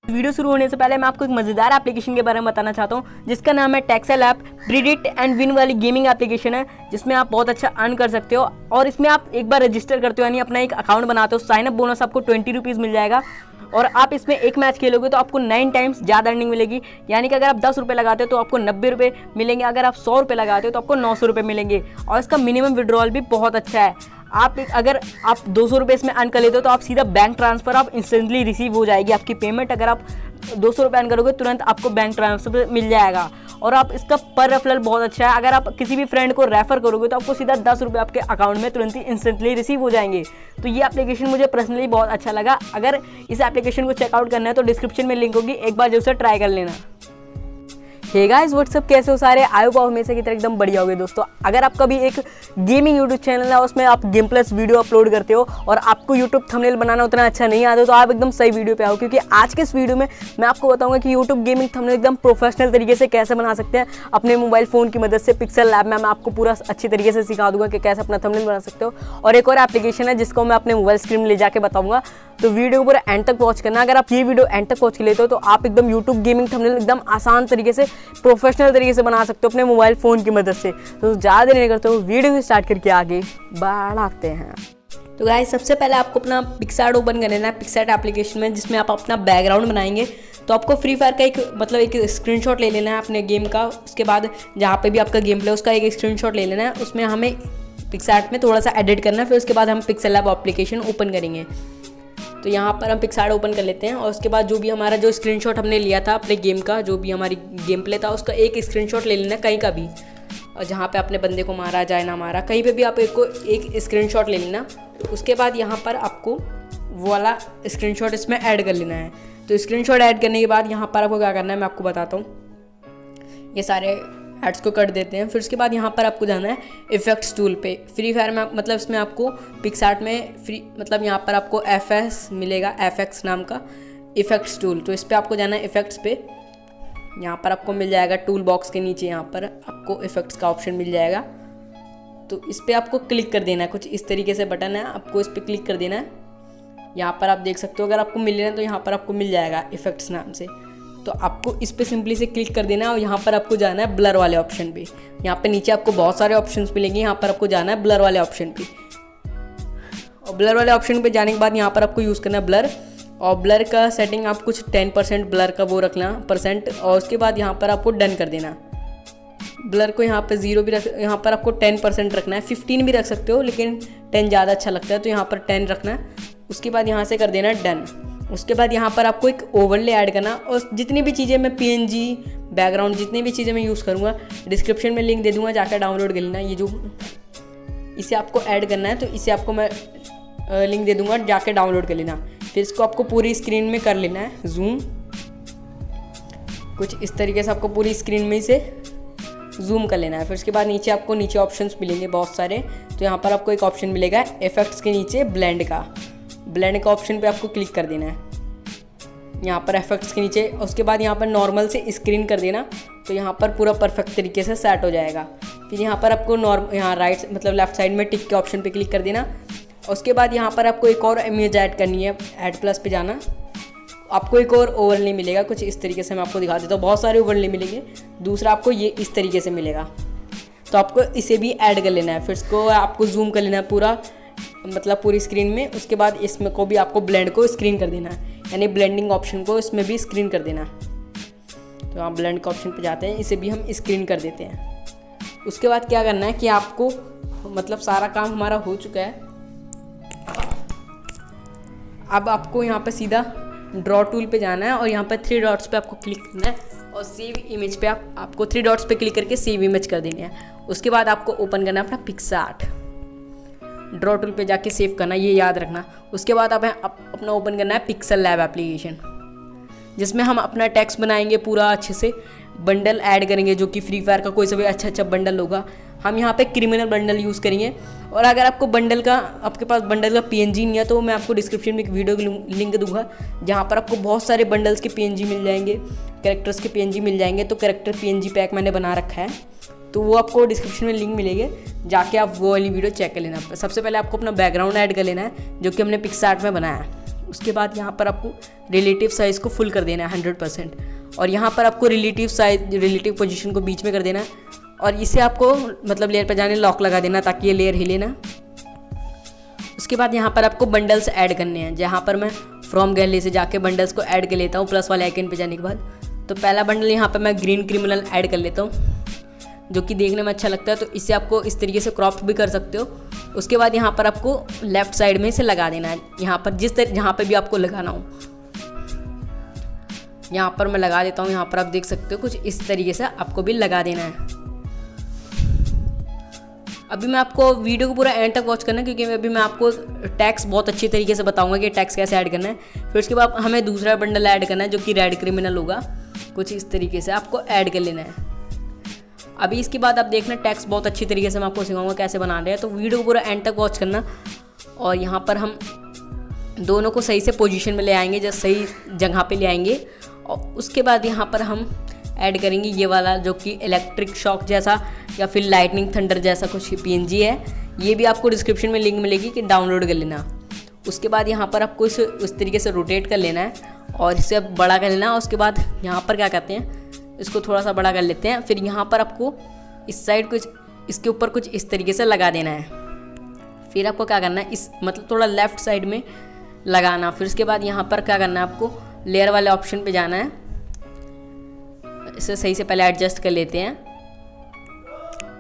Video शुरू होने से पहले मैं आपको एक मज़ेदार एप्लीकेशन के बारे में बताना चाहता हूँ जिसका नाम है टेक्सेल ऐप। प्रीडिक्ट एंड विन वाली गेमिंग एप्लीकेशन है जिसमें आप बहुत अच्छा अर्न कर सकते हो और इसमें आप एक बार रजिस्टर करते हो यानी अपना एक अकाउंट बनाते हो, साइन अप बोनस आपको 20 रुपीज़ मिल जाएगा और आप इसमें एक मैच खेलोगे तो आपको 9 टाइम्स ज़्यादा अर्निंग मिलेगी। यानी कि अगर आप 10 रुपये लगाते हो तो आपको 90 रुपये मिलेंगे, अगर आप 100 रुपये लगाते हो तो आपको 900 रुपये मिलेंगे और इसका मिनिमम विड्रॉल भी बहुत अच्छा है। अगर आप 200 रुपये इसमें अर्न कर लेते हो तो आप सीधा बैंक ट्रांसफ़र आप इंस्टेंटली रिसीव हो जाएगी आपकी पेमेंट। अगर आप 200 रुपये अर्न करोगे तुरंत आपको बैंक ट्रांसफर मिल जाएगा और आप इसका पर रेफरल बहुत अच्छा है। अगर आप किसी भी फ्रेंड को रेफर करोगे तो आपको सीधा 10 रुपये आपके अकाउंट में तुरंत ही इंस्टेंटली रिसीव हो जाएंगे। तो ये एप्लीकेशन मुझे पर्सनली बहुत अच्छा लगा। अगर इस एप्लीकेशन को चेकआउट करना है तो डिस्क्रिप्शन में लिंक होगी, एक बार जरूर ट्राई कर लेना। हे गाइस व्हाट्सअप, कैसे हो सारे? आई होप हमेशा की तरह एकदम बढ़िया होगे दोस्तों। अगर आपका भी एक गेमिंग यूट्यूब चैनल है उसमें आप गेम प्लस वीडियो अपलोड करते हो और आपको यूट्यूब थंबनेल बनाना उतना अच्छा नहीं आता तो आप एकदम सही वीडियो पे आओ, क्योंकि आज के इस वीडियो में मैं आपको बताऊंगा कि यूट्यूब गेमिंग थंबनेल एकदम प्रोफेशनल तरीके से कैसे बना सकते हैं अपने मोबाइल फ़ोन की मदद से। पिक्सल लैब में मैं आपको पूरा अच्छी तरीके से सिखा दूंगा कि कैसे अपना थंबनेल बना सकते हो। और एक और एप्लीकेशन है जिसको मैं अपने मोबाइल स्क्रीन में ले जाके बताऊंगा, तो वीडियो को पूरा एंड तक वॉच करना। अगर आप ये वीडियो एंड तक वॉच कर लेते हो तो आप एकदम यूट्यूब गेमिंग थंबनेल एकदम आसान तरीके से प्रोफेशनल तरीके से बना सकते हो अपने मोबाइल फ़ोन की मदद से। तो ज़्यादा देर नहीं करते हो, वीडियो को स्टार्ट करके आगे बढ़ाते हैं। तो गाइस सबसे पहले आपको अपना पिक्सार्ट ओपन कर लेना है, पिक्सार्ट एप्लीकेशन में, जिसमें आप अपना बैकग्राउंड बनाएंगे। तो आपको फ्री फायर का एक स्क्रीनशॉट ले लेना है अपने गेम का। उसके बाद जहाँ पे भी आपका गेम प्ले उसका एक स्क्रीनशॉट ले लेना है, उसमें हमें पिक्सार्ट में थोड़ा सा एडिट करना है। फिर उसके बाद हम पिक्सल लैब एप्लीकेशन ओपन करेंगे। तो यहाँ पर हम पिक्सार्ट ओपन कर लेते हैं और उसके बाद जो भी हमारा जो स्क्रीनशॉट हमने लिया था अपने गेम का, जो भी हमारी गेम प्ले था उसका एक स्क्रीनशॉट ले लेना है कहीं का भी, और जहाँ पे आपने बंदे को मारा जाए ना मारा कहीं पे भी आप एक स्क्रीनशॉट ले लेना। उसके बाद यहाँ पर आपको वो वाला स्क्रीनशॉट इसमें ऐड कर लेना है। तो स्क्रीनशॉट ऐड करने के बाद यहाँ पर आपको क्या करना है मैं आपको बताता हूँ। ये सारे एड्स को कर देते हैं। फिर उसके बाद यहाँ पर आपको जाना है इफेक्ट्स टूल पे। फ्री फायर में मतलब इसमें आपको पिक्सार्ट में फ्री मतलब यहाँ पर आपको FS मिलेगा, FX नाम का इफेक्ट्स टूल। तो इस पर आपको जाना है इफेक्ट्स पे। यहाँ पर आपको मिल जाएगा टूल बॉक्स के नीचे, यहाँ पर आपको इफेक्ट्स का ऑप्शन मिल जाएगा। तो इस पर आपको क्लिक कर देना है, कुछ इस तरीके से बटन है, आपको इस पर क्लिक कर देना है। यहाँ पर आप देख सकते हो, अगर आपको मिल रहा है तो यहाँ पर आपको मिल जाएगा इफेक्ट्स नाम से। तो आपको इस पे सिंपली से क्लिक कर देना है और यहाँ पर आपको जाना है ब्लर वाले ऑप्शन पे। यहाँ पे नीचे आपको बहुत सारे ऑप्शंस मिलेंगे, यहाँ पर आपको जाना है ब्लर वाले ऑप्शन पे। और ब्लर वाले ऑप्शन पे जाने के बाद यहाँ पर आपको यूज़ करना है ब्लर, और ब्लर का सेटिंग आप कुछ 10% ब्लर का वो रखना परसेंट, और उसके बाद यहाँ पर आपको डन कर देना। ब्लर को यहाँ पे 0 भी यहाँ पर आपको 10% रखना है, 15 भी रख सकते हो लेकिन 10 ज़्यादा अच्छा लगता है तो यहाँ पर 10 रखना है। उसके बाद यहाँ से कर देना डन। उसके बाद यहाँ पर आपको एक ओवरले ऐड करना, और जितनी भी चीज़ें मैं PNG बैकग्राउंड जितनी भी चीज़ें मैं यूज़ करूँगा डिस्क्रिप्शन में लिंक दे दूँगा, जाकर डाउनलोड कर लेना। ये जो इसे आपको ऐड करना है तो इसे आपको मैं लिंक दे दूँगा, जाके डाउनलोड कर लेना। फिर इसको आपको पूरी स्क्रीन में कर लेना है जूम, कुछ इस तरीके से आपको पूरी स्क्रीन में इसे जूम कर लेना है। फिर उसके बाद नीचे ऑप्शंस मिलेंगे बहुत सारे। तो यहाँ पर आपको एक ऑप्शन मिलेगा इफेक्ट्स के नीचे ब्लेंड का ऑप्शन पे आपको क्लिक कर देना है यहाँ पर इफेक्ट्स के नीचे। उसके बाद यहाँ पर नॉर्मल से स्क्रीन कर देना, तो यहाँ पर पूरा परफेक्ट तरीके से सेट हो जाएगा। फिर यहाँ पर आपको यहाँ राइट मतलब लेफ्ट साइड में टिक के ऑप्शन पे क्लिक कर देना। उसके बाद यहाँ पर आपको एक और इमेज ऐड करनी है, ऐड प्लस पे जाना। आपको एक और ओवरले मिलेगा, कुछ इस तरीके से मैं आपको दिखा देता हूँ। बहुत सारे ओवरले मिलेंगे, दूसरा आपको ये इस तरीके से मिलेगा, तो आपको इसे भी ऐड कर लेना है। फिर इसको आपको जूम कर लेना है पूरा मतलब पूरी स्क्रीन में। उसके बाद इसमें को भी आपको ब्लेंड को स्क्रीन कर देना है, यानी ब्लेंडिंग ऑप्शन को इसमें भी स्क्रीन कर देना। तो आप ब्लेंड के ऑप्शन पे जाते हैं, इसे भी हम स्क्रीन कर देते हैं। उसके बाद क्या करना है कि आपको मतलब सारा काम हमारा हो चुका है। अब आपको यहाँ पे सीधा ड्रॉ टूल पे जाना है और यहाँ पर 3 डॉट्स पे आपको क्लिक करना है और सेव इमेज पे आपको 3 डॉट्स पे क्लिक करके सेव इमेज कर देनी है। उसके बाद आपको ओपन करना है अपना पिक्सार्ट, ड्रॉ टूल पे जाके सेव करना, ये याद रखना। उसके बाद आप अपना ओपन करना है पिक्सल लैब एप्लीकेशन, जिसमें हम अपना टेक्स्ट बनाएंगे पूरा अच्छे से, बंडल ऐड करेंगे जो कि फ्री फायर का कोई सा भी अच्छा बंडल होगा। हम यहाँ पे क्रिमिनल बंडल यूज़ करेंगे। और अगर आपको आपके पास बंडल का PNG नहीं है तो मैं आपको डिस्क्रिप्शन में एक वीडियो की लिंक दूंगा, जहाँ पर आपको बहुत सारे बंडल्स के PNG मिल जाएंगे, कैरेक्टर्स के PNG मिल जाएंगे। तो कैरेक्टर PNG पैक मैंने बना रखा है, तो वो आपको डिस्क्रिप्शन में लिंक मिलेगी, जाके आप वो वाली वीडियो चेक कर लेना। सबसे पहले आपको अपना बैकग्राउंड ऐड कर लेना है जो कि हमने पिक्सार्ट में बनाया है। उसके बाद यहाँ पर आपको रिलेटिव साइज़ को फुल कर देना है 100%, और यहाँ पर आपको रिलेटिव पोजीशन को बीच में कर देना है, और इसे आपको मतलब लेयर पर जाने लॉक लगा देना ताकि ये लेयर हिले ना। उसके बाद यहाँ पर आपको बंडल्स ऐड करने हैं, जहाँ पर मैं फ्रॉम गैलरी से जाके बंडल्स को ऐड कर लेता हूँ प्लस वाले आइकन पे जाने के बाद। तो पहला बंडल यहाँ पर मैं ग्रीन क्रिमिनल ऐड कर लेता हूँ, जो कि देखने में अच्छा लगता है, तो इससे आपको इस तरीके से क्रॉप भी कर सकते हो। उसके बाद यहाँ पर आपको लेफ्ट साइड में इसे लगा देना है, यहाँ पर जहाँ पर भी आपको लगाना हो। यहाँ पर मैं लगा देता हूँ, यहाँ पर आप देख सकते हो कुछ इस तरीके से आपको भी लगा देना है। अभी मैं आपको वीडियो को पूरा एंड तक वॉच करना है, क्योंकि अभी मैं आपको टैक्स बहुत अच्छी तरीके से बताऊंगा कि टैक्स कैसे ऐड करना है। फिर उसके बाद हमें दूसरा बंडल ऐड करना है जो कि रेड क्रिमिनल होगा, कुछ इस तरीके से आपको ऐड कर लेना है। अभी इसके बाद आप देखना टैक्स बहुत अच्छी तरीके से मैं आपको सिखाऊंगा कैसे बना रहे हैं, तो वीडियो को पूरा एंड तक वॉच करना। और यहाँ पर हम दोनों को सही से पोजीशन में ले आएंगे, जब सही जगह पे ले आएंगे, और उसके बाद यहाँ पर हम ऐड करेंगे ये वाला जो कि इलेक्ट्रिक शॉक जैसा या फिर लाइटनिंग थंडर जैसा कुछ PNG है। ये भी आपको डिस्क्रिप्शन में लिंक मिलेगी कि डाउनलोड कर लेना। उसके बाद यहाँ पर आपको इसे उस तरीके से रोटेट कर लेना है और इसे बड़ा कर लेना। उसके बाद यहाँ पर क्या कहते हैं, इसको थोड़ा सा बड़ा कर लेते हैं। फिर यहाँ पर आपको इस साइड कुछ इसके ऊपर कुछ इस तरीके से लगा देना है। फिर आपको क्या करना है, इस मतलब थोड़ा लेफ़्ट साइड में लगाना। फिर उसके बाद यहाँ पर क्या करना है, आपको लेयर वाले ऑप्शन पे जाना है। इसे सही से पहले एडजस्ट कर लेते हैं।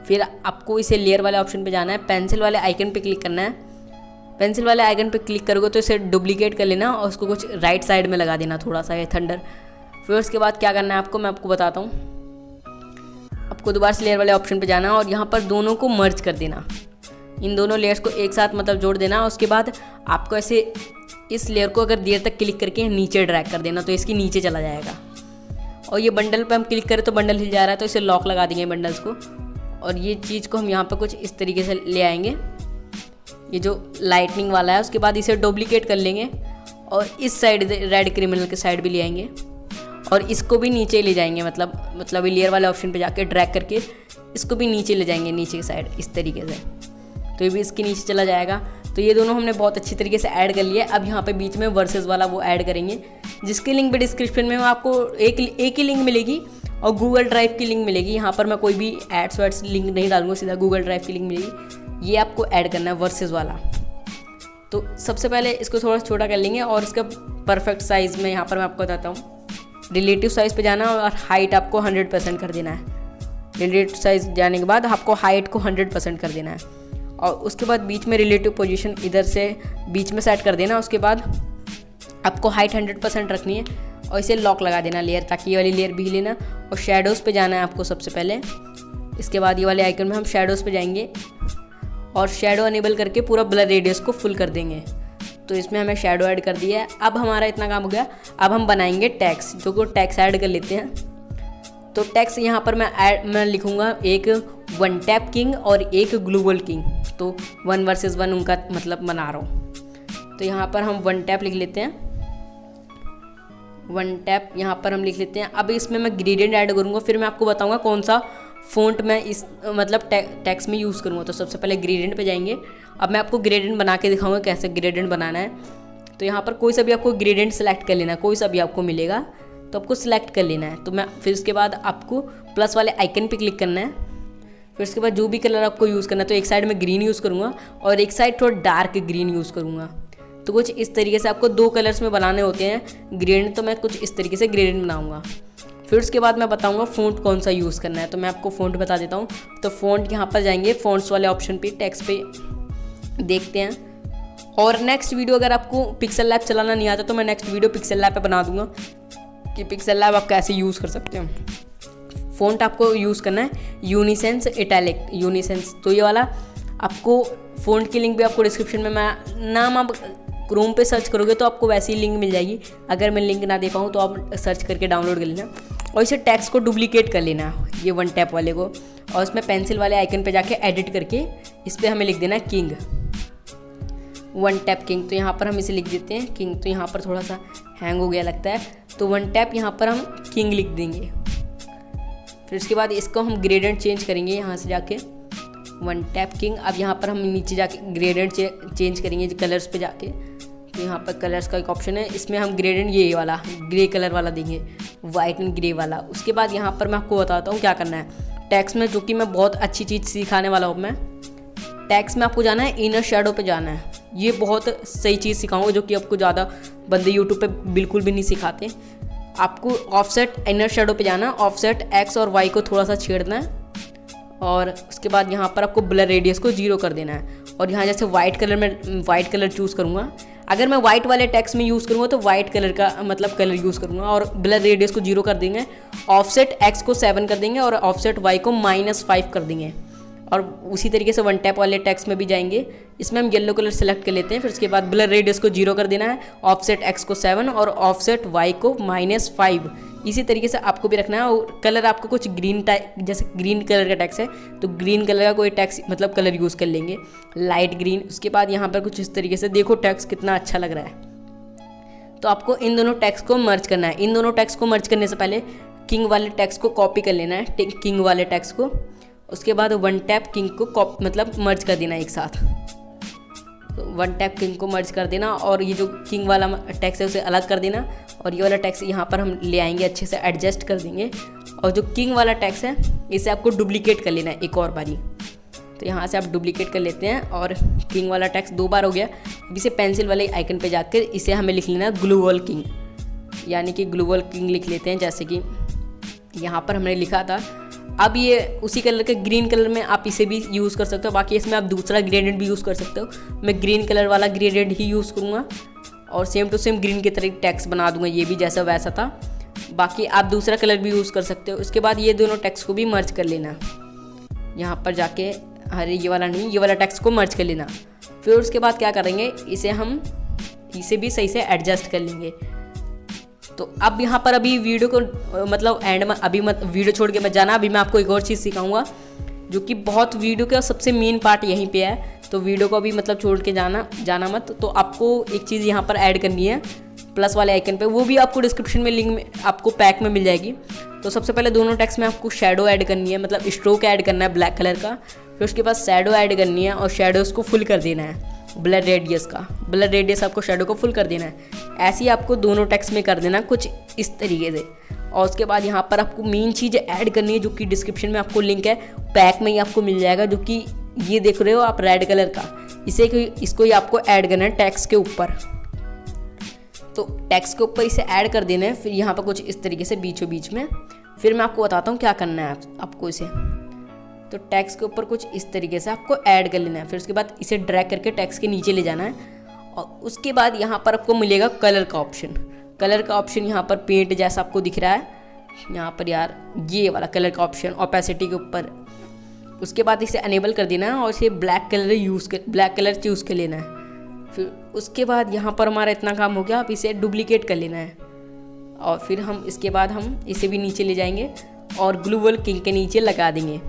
फिर आपको इसे लेयर वाले ऑप्शन पे जाना है, पेंसिल वाले आइकन पे क्लिक करना है। पेंसिल वाले आइकन पे क्लिक करोगे तो इसे डुप्लीकेट कर लेना और उसको कुछ राइट साइड में लगा देना थोड़ा सा, ये थंडर। फिर उसके बाद क्या करना है आपको, मैं आपको बताता हूँ। आपको दोबारा से लेयर वाले ऑप्शन पे जाना और यहाँ पर दोनों को मर्ज कर देना, इन दोनों लेयर्स को एक साथ मतलब जोड़ देना। उसके बाद आपको ऐसे इस लेयर को अगर देर तक क्लिक करके नीचे ड्रैग कर देना तो इसके नीचे चला जाएगा। और ये बंडल पे हम क्लिक करें तो बंडल हिल जा रहा है, तो इसे लॉक लगा देंगे बंडल्स को। और ये चीज़ को हम यहाँ पे कुछ इस तरीके से ले आएंगे, ये जो लाइटनिंग वाला है। उसके बाद इसे डुप्लीकेट कर लेंगे और इस साइड रेड क्रिमिनल के साइड भी ले आएंगे और इसको भी नीचे ले जाएंगे, मतलब लेयर वाले ऑप्शन पे जाके ड्रैग करके इसको भी नीचे ले जाएंगे, नीचे की साइड इस तरीके से, तो ये भी इसके नीचे चला जाएगा। तो ये दोनों हमने बहुत अच्छी तरीके से ऐड कर लिया। अब यहाँ पे बीच में वर्सेस वाला वो ऐड करेंगे, जिसकी लिंक भी डिस्क्रिप्शन में आपको एक ही लिंक मिलेगी और गूगल ड्राइव की लिंक मिलेगी। यहाँ पर मैं कोई भी एड्स वैड्स लिंक नहीं डालूंगा, सीधा गूगल ड्राइव की लिंक मिलेगी। ये आपको ऐड करना है वर्सेस वाला। तो सबसे पहले इसको थोड़ा छोटा कर लेंगे और इसका परफेक्ट साइज़ में यहाँ पर मैं आपको बताता हूँ। रिलेटिव साइज़ पे जाना और हाइट आपको 100% कर देना है। रिलेटिव साइज़ जाने के बाद आपको हाइट को 100% कर देना है और उसके बाद बीच में रिलेटिव पोजीशन इधर से बीच में सेट कर देना। उसके बाद आपको हाइट 100% रखनी है और इसे लॉक लगा देना लेयर, ताकि ये वाली लेयर भी लेना। और शेडोज़ पे जाना है आपको सबसे पहले। इसके बाद ये वाले आइकन में हम शेडोज़ पे जाएंगे और शेडो अनेबल करके पूरा ब्लर रेडियस को फुल कर देंगे। तो इसमें हमें शेडो ऐड कर दिया है। अब हमारा इतना काम हो गया। अब हम बनाएंगे टैक्स, जो को टैक्स ऐड कर लेते हैं। तो टैक्स यहाँ पर मैं लिखूँगा एक वन टैप किंग और एक ग्लोबल किंग, तो 1 वर्सेस 1 उनका मतलब बना रहा हूँ। तो यहाँ पर हम वन टैप लिख लेते हैं, वन टैप यहाँ पर हम लिख लेते हैं। अब इसमें मैं ग्रेडियंट ऐड करूँगा, फिर मैं आपको बताऊँगा कौन सा फ़ॉन्ट मैं इस मतलब टैक्स में यूज़ करूँगा। तो सबसे पहले ग्रेडियंट पे जाएंगे। अब मैं आपको ग्रेडियंट बना के दिखाऊँगा कैसे ग्रेडियंट बनाना है। तो यहाँ पर कोई सा भी आपको ग्रेडियंट सेलेक्ट कर लेना है, कोई सा भी आपको मिलेगा तो आपको सिलेक्ट कर लेना है। तो मैं फिर उसके बाद आपको प्लस वाले आइकन पे क्लिक करना है। फिर उसके बाद जो भी कलर आपको यूज़ करना है, तो एक साइड में ग्रीन यूज़ करूँगा और एक साइड थोड़ा डार्क ग्रीन यूज़ करूँगा। तो कुछ इस तरीके से आपको 2 कलर्स में बनाने होते हैं ग्रेडियंट, तो मैं कुछ इस तरीके से ग्रेडियंट बनाऊँगा। फिर उसके बाद मैं बताऊँगा फ़ॉन्ट कौन सा यूज़ करना है, तो मैं आपको फ़ॉन्ट बता देता हूँ। तो फ़ॉन्ट यहाँ पर जाएंगे, फ़ॉन्ट्स वाले ऑप्शन पे टेक्स्ट पे देखते हैं। और नेक्स्ट वीडियो अगर आपको पिक्सल लैब चलाना नहीं आता तो मैं नेक्स्ट वीडियो पिक्सल लैब पे बना दूंगा कि पिक्सल लैब आप कैसे यूज़ कर सकते हो। फ़ॉन्ट आपको यूज़ करना है यूनिसेंस इटैलिक, यूनिसेंस। तो ये वाला आपको फ़ॉन्ट की लिंक भी आपको डिस्क्रिप्शन में, मैं नाम आप क्रोम पे सर्च करोगे तो आपको वैसी ही लिंक मिल जाएगी। अगर मैं लिंक ना दे पाऊँ तो आप सर्च करके डाउनलोड कर लेना और इसे टेक्स्ट को डुप्लीकेट कर लेना, ये वन टैप वाले को, और इसमें पेंसिल वाले आइकन पे जाके एडिट करके इस पर हमें लिख देना है किंग, वन टैप किंग। तो यहाँ पर हम इसे लिख देते हैं किंग। तो यहाँ पर थोड़ा सा हैंग हो गया लगता है, तो वन टैप यहाँ पर हम किंग लिख देंगे। फिर उसके बाद इसको हम ग्रेडियंट चेंज करेंगे यहाँ से जाके वन टैप किंग। अब यहाँ पर हम नीचे जाके ग्रेडियंट चेंज करेंगे कलर्स पे जाके, तो यहाँ पर कलर्स का एक ऑप्शन है, इसमें हम ग्रेडेंट ये वाला ग्रे कलर वाला देंगे, वाइट एंड ग्रे वाला। उसके बाद यहाँ पर मैं आपको बताता हूँ क्या करना है टैक्स में, जो कि मैं बहुत अच्छी चीज़ सिखाने वाला हूँ। मैं टैक्स में आपको जाना है इनर शेडो पे जाना है। ये बहुत सही चीज़ सिखाऊंगा जो कि आपको ज़्यादा बंदे यूट्यूब पे बिल्कुल भी नहीं सिखाते। आपको ऑफसेट इनर शेडो पे जाना है, ऑफसेट एक्स और वाई को थोड़ा सा छेड़ना है और उसके बाद यहाँ पर आपको ब्लर रेडियस को 0 कर देना है। और यहाँ जैसे वाइट कलर में वाइट कलर चूज़ करूँगा, अगर मैं वाइट वाले टेक्स्ट में यूज़ करूँगा तो वाइट कलर का मतलब कलर यूज़ करूँगा और ब्लर रेडियस को 0 कर देंगे, ऑफसेट एक्स को 7 कर देंगे और ऑफसेट वाई को -5 कर देंगे। और उसी तरीके से वन टैप वाले टेक्स्ट में भी जाएंगे, इसमें हम येलो कलर सेलेक्ट कर लेते हैं। फिर उसके बाद ब्लर रेडियस को 0 कर देना है, ऑफसेट एक्स को 7 और ऑफसेट वाई को -5। इसी तरीके से आपको भी रखना है। और कलर आपको कुछ ग्रीन टाइप, जैसे ग्रीन कलर का टैक्स है तो ग्रीन कलर का कोई टैक्स मतलब कलर यूज़ कर लेंगे, लाइट ग्रीन। उसके बाद यहाँ पर कुछ इस तरीके से देखो टैक्स कितना अच्छा लग रहा है। तो आपको इन दोनों टैक्स को मर्ज करना है। इन दोनों टैक्स को मर्ज करने से पहले किंग वाले टैक्स को कॉपी कर लेना है, किंग वाले टैक्स को। उसके बाद वन टैप किंग को मतलब मर्ज कर देना एक साथ। तो वन टैप किंग को मर्ज कर देना और ये जो किंग वाला टैक्स है उसे अलग कर देना और ये वाला टैक्स यहाँ पर हम ले आएंगे, अच्छे से एडजस्ट कर देंगे। और जो किंग वाला टैक्स है इसे आपको डुप्लीकेट कर लेना है एक और बारी। तो यहाँ से आप डुप्लीकेट कर लेते हैं और किंग वाला टैक्स 2 बार हो गया। अब इसे पेंसिल वाले आइकन पे जाकर इसे हमें लिख लेना है ग्लोबल किंग, यानी कि ग्लोबल किंग लिख लेते हैं, जैसे कि यहाँ पर हमने लिखा था। अब ये उसी कलर के ग्रीन कलर में आप इसे भी यूज़ कर सकते हो, बाकी इसमें आप दूसरा ग्रेडेंट भी यूज़ कर सकते हो। मैं ग्रीन कलर वाला ग्रेडेंट ही यूज़ करूँगा और सेम टू सेम ग्रीन की तरह टेक्स्ट बना दूंगा, ये भी जैसा वैसा था। बाकी आप दूसरा कलर भी यूज़ कर सकते हो। उसके बाद ये दोनों टेक्स्ट को भी मर्ज कर लेना, यहाँ पर जाके, अरे ये वाला नहीं, ये वाला टेक्स्ट को मर्ज कर लेना। फिर उसके बाद क्या करेंगे, इसे भी सही से एडजस्ट कर लेंगे। तो अब यहाँ पर अभी वीडियो को मतलब एंड में अभी मत वीडियो छोड़ के मत जाना, अभी मैं आपको एक और चीज़ सिखाऊंगा जो कि बहुत वीडियो का सबसे मेन पार्ट यहीं पे है। तो वीडियो को अभी मतलब छोड़ के जाना मत। तो आपको एक चीज़ यहाँ पर ऐड करनी है प्लस वाले आइकन पे, वो भी आपको डिस्क्रिप्शन में लिंक में आपको पैक में मिल जाएगी। तो सबसे पहले दोनों टेक्स्ट में आपको शेडो ऐड करनी है, मतलब स्ट्रोक ऐड करना है ब्लैक कलर का। फिर उसके बाद शेडो ऐड करनी है और शेडोज़ को फुल कर देना है, ब्लर रेडियस आपको शेडो को फुल कर देना है। ऐसे ही आपको दोनों टेक्स्ट में कर देना कुछ इस तरीके से। और उसके बाद यहाँ पर आपको मेन चीज़ ऐड करनी है जो कि डिस्क्रिप्शन में आपको लिंक है, पैक में ही आपको मिल जाएगा, जो कि ये देख रहे हो आप रेड कलर का, इसको ही आपको ऐड करना है टैक्स के ऊपर। तो टैक्स के ऊपर इसे ऐड कर देना है। फिर यहाँ पर कुछ इस तरीके से बीचों बीच में। फिर मैं आपको बताता हूँ क्या करना है आपको इसे। तो टैक्स के ऊपर कुछ इस तरीके से आपको ऐड कर लेना है। फिर उसके बाद इसे ड्रैग करके टैक्स के नीचे ले जाना है और उसके बाद यहाँ पर आपको मिलेगा कलर का ऑप्शन। यहाँ पर पेंट जैसा आपको दिख रहा है यहाँ पर यार, ये वाला कलर का ऑप्शन ओपेसिटी के ऊपर। उसके बाद इसे अनेबल कर देना है और इसे ब्लैक कलर चूज़ कर लेना है। फिर उसके बाद यहाँ पर हमारा इतना काम हो गया। अब इसे डुप्लीकेट कर लेना है और फिर इसके बाद हम इसे भी नीचे ले जाएंगे और ग्लोबल किंग के नीचे लगा देंगे।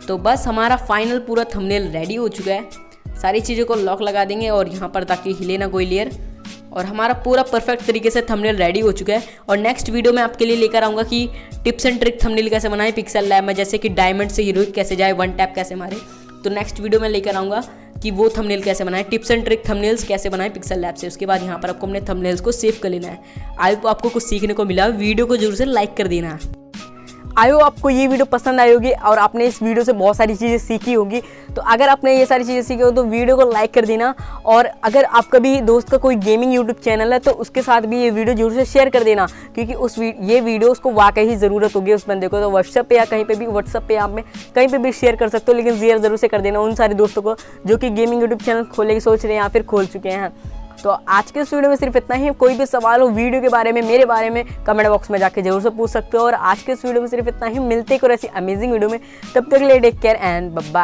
तो बस हमारा फाइनल पूरा थंबनेल रेडी हो चुका है। सारी चीज़ों को लॉक लगा देंगे और यहाँ पर ताकि हिले ना कोई लेयर, और हमारा पूरा परफेक्ट तरीके से थंबनेल रेडी हो चुका है। और नेक्स्ट वीडियो में आपके लिए लेकर आऊँगा कि टिप्स एंड ट्रिक थंबनेल कैसे बनाए पिक्सल लैब में, जैसे कि डायमंड से हीरोइक कैसे जाए, वन टैप कैसे मारे। तो नेक्स्ट वीडियो में लेकर आऊँगा कि वो थंबनेल कैसे बनाए, टिप्स एंड ट्रिक थंबनेल्स कैसे बनाए पिक्सल लैब से। उसके बाद यहाँ पर आपको अपने थंबनेल्स को सेव कर लेना है। आई होप आपको कुछ सीखने को मिला। वीडियो को जरूर से लाइक कर देना। आई होप आपको ये वीडियो पसंद आई होगी और आपने इस वीडियो से बहुत सारी चीज़ें सीखी होगी। तो अगर आपने ये सारी चीज़ें सीखी हो तो वीडियो को लाइक कर देना। और अगर आपका भी दोस्त का कोई गेमिंग यूट्यूब चैनल है तो उसके साथ भी ये वीडियो जरूर से शेयर कर देना, क्योंकि ये वीडियो उसको वाकई ही ज़रूरत होगी उस बंदे को। तो व्हाट्सएप पे या कहीं पे भी, व्हाट्सएप पे आप में कहीं पे भी शेयर कर सकते हो, लेकिन शेयर जरूर से कर देना उन सारे दोस्तों को जो कि गेमिंग यूट्यूब चैनल खोलने की सोच रहे हैं या फिर खोल चुके हैं। तो आज के इस वीडियो में सिर्फ इतना ही। कोई भी सवाल हो वीडियो के बारे में, मेरे बारे में, कमेंट बॉक्स में जाके जरूर से पूछ सकते हो। और आज के इस वीडियो में सिर्फ इतना ही। मिलते हैं कोई ऐसी अमेजिंग वीडियो में, तब तक के लिए take care and bye bye.